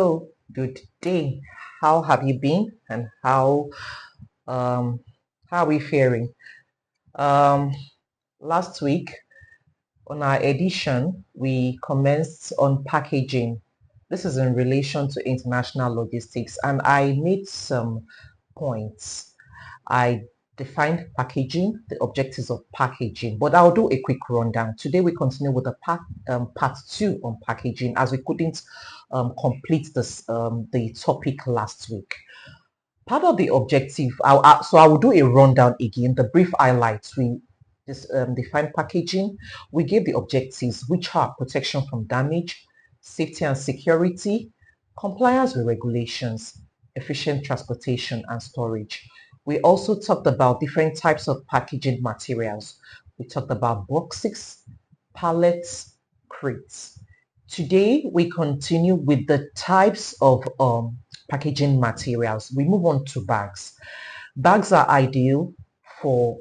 So, good day. How have you been, and um how are we faring? Um, Last week on our edition, we commenced on packaging. This is in relation to international logistics, and I made some points. I defined packaging, the objectives of packaging, but I'll do a quick rundown. Today we continue with the part two on packaging, as we couldn't complete the topic last week. Part of the objective, so I will do a rundown again, the brief highlights. We define packaging. We gave the objectives, which are protection from damage, safety and security, compliance with regulations, efficient transportation and storage. We also talked about different types of packaging materials. We talked about boxes, pallets, crates. Today, we continue with the types of packaging materials. We move on to bags. Bags are ideal for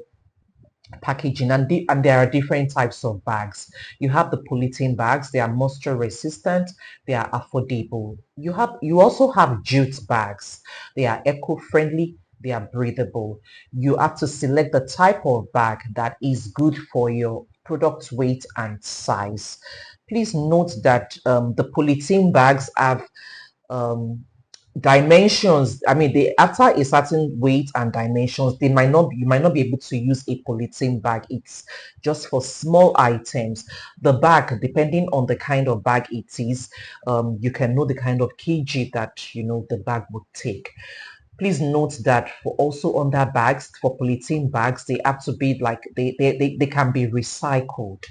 packaging, and there are different types of bags. You have the polythene bags. They are moisture resistant. They are affordable. You also have jute bags. They are eco-friendly. They are breathable. You have to select the type of bag that is good for your product weight and size. Please note that the polythene bags have um, dimensions. I mean, they after a certain weight and dimensions, they might not you might not be able to use a polythene bag. It's just for small items. The bag, depending on the kind of bag it is, you can know the kind of kg that the bag would take. Please note that for also under bags, for polythene bags, they have to be like they can be recycled.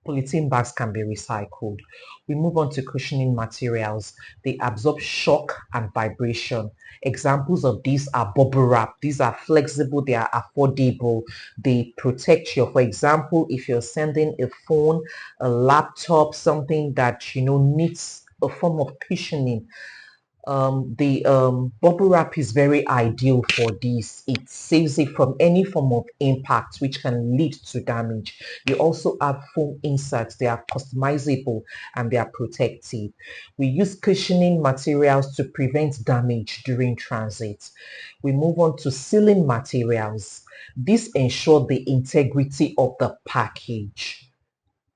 Polythene bags can be recycled. We move on to cushioning materials. They absorb shock and vibration. Examples of these are bubble wrap. These are flexible, they are affordable, they protect you. For example, if you're sending a phone, a laptop, something that needs a form of cushioning, the bubble wrap is very ideal for this. It saves it from any form of impact which can lead to damage. You also have foam inserts. They are customizable and they are protective. We use cushioning materials to prevent damage during transit. We move on to sealing materials. This ensures the integrity of the package.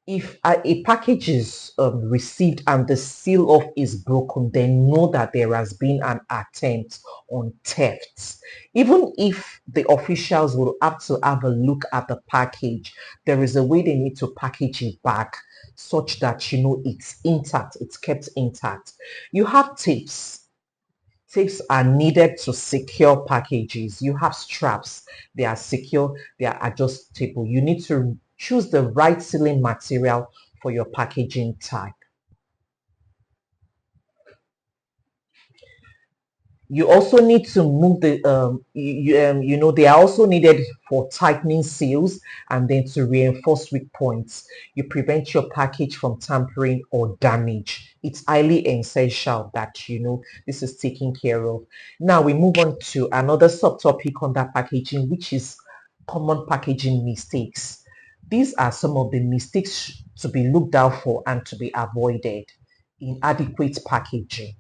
If a package is received and the seal off is broken, then know that there has been an attempt on theft. Even if the officials will have to have a look at the package, there is a way they need to package it back such that it's intact, it's kept intact. You have tapes. Tapes are needed to secure packages. You have straps. They are secure. They are adjustable. You need to choose the right sealing material for your packaging type. You also need to move the they are also needed for tightening seals and then to reinforce weak points. You prevent your package from tampering or damage. It's highly essential that this is taken care of. Now we move on to another subtopic on that packaging, which is common packaging mistakes. These are some of the mistakes to be looked out for and to be avoided. Inadequate packaging.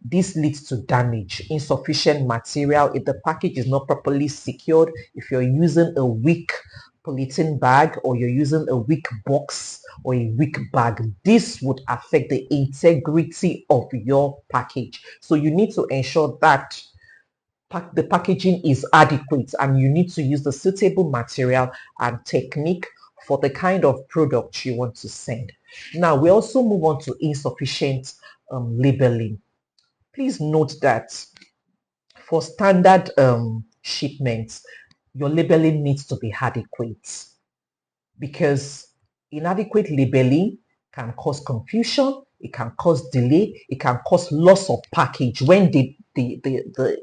This leads to damage, insufficient material if the package is not properly secured, if you're using a weak polythene bag or you're using a weak box or a weak bag. This would affect the integrity of your package. So you need to ensure that the packaging is adequate and you need to use the suitable material and technique for the kind of product you want to send. Now, we also move on to insufficient labeling. Please note that for standard shipments, your labeling needs to be adequate because inadequate labeling can cause confusion, it can cause delay, it can cause loss of package when the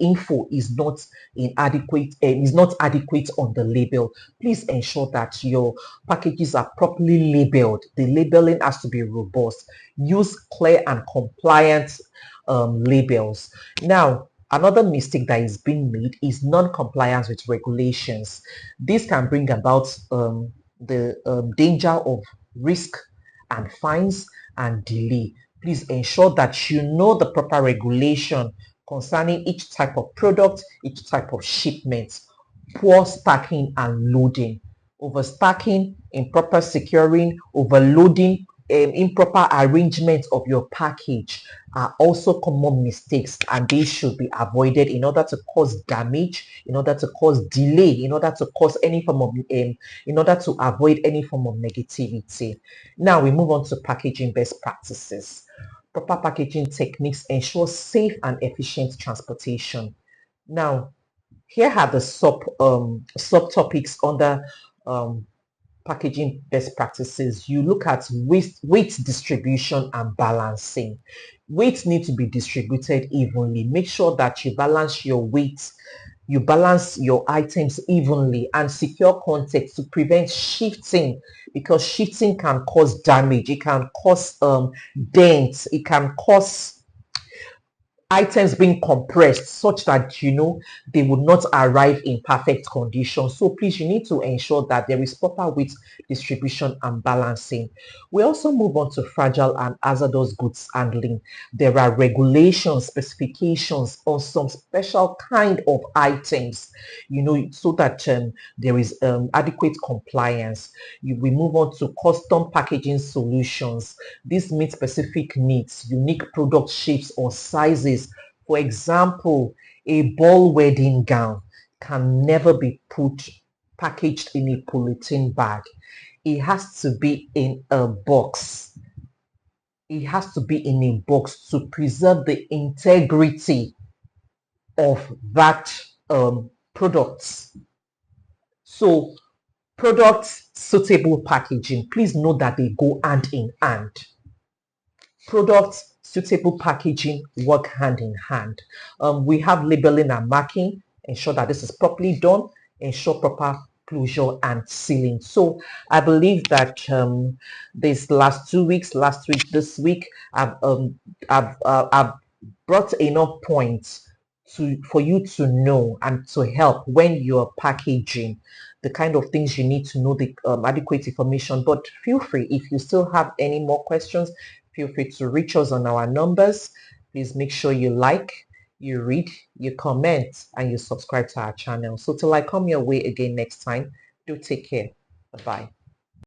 info is not inadequate, is not adequate on the label. Please ensure that your packages are properly labeled. The labeling has to be robust. Use clear and compliant labels. Now, another mistake that is being made is non-compliance with regulations. This can bring about the danger of risk and fines and delay. Please ensure that you know the proper regulation concerning each type of product, each type of shipment. Poor stacking and loading, overstacking, improper securing, overloading, improper arrangement of your package are also common mistakes, and they should be avoided in order to cause damage, in order to cause delay, in order to cause any form of in order to avoid any form of negativity. Now we move on to packaging best practices. Proper packaging techniques ensure safe and efficient transportation. Now, here are the subtopics under um, packaging best practices. You look at weight distribution and balancing. Weight needs to be distributed evenly. Make sure that you balance your weight, you balance your items evenly, and secure context to prevent shifting, because shifting can cause damage. It can cause dents. It can cause items being compressed such that they would not arrive in perfect condition. So please, you need to ensure that there is proper weight distribution and balancing. We also move on to fragile and hazardous goods handling. There are regulations, specifications on some special kind of items, so that there is adequate compliance. We move on to custom packaging solutions. These meet specific needs, unique product shapes or sizes. For example, a ball wedding gown can never be packaged in a polythene bag. It has to be in a box. It has to be in a box to preserve the integrity of that product. So, products suitable packaging. Please note that they go hand in hand. Products suitable packaging work hand in hand. We have labeling and marking. Ensure that this is properly done. Ensure proper closure and sealing. So I believe that this last 2 weeks, last week, this week, I've brought enough points for you to know and to help when you're packaging, the kind of things you need to know, the adequate information. But feel free, if you still have any more questions, feel free to reach us on our numbers. Please make sure you like, you read, you comment, and you subscribe to our channel. So till I come your way again next time, do take care. Bye-bye.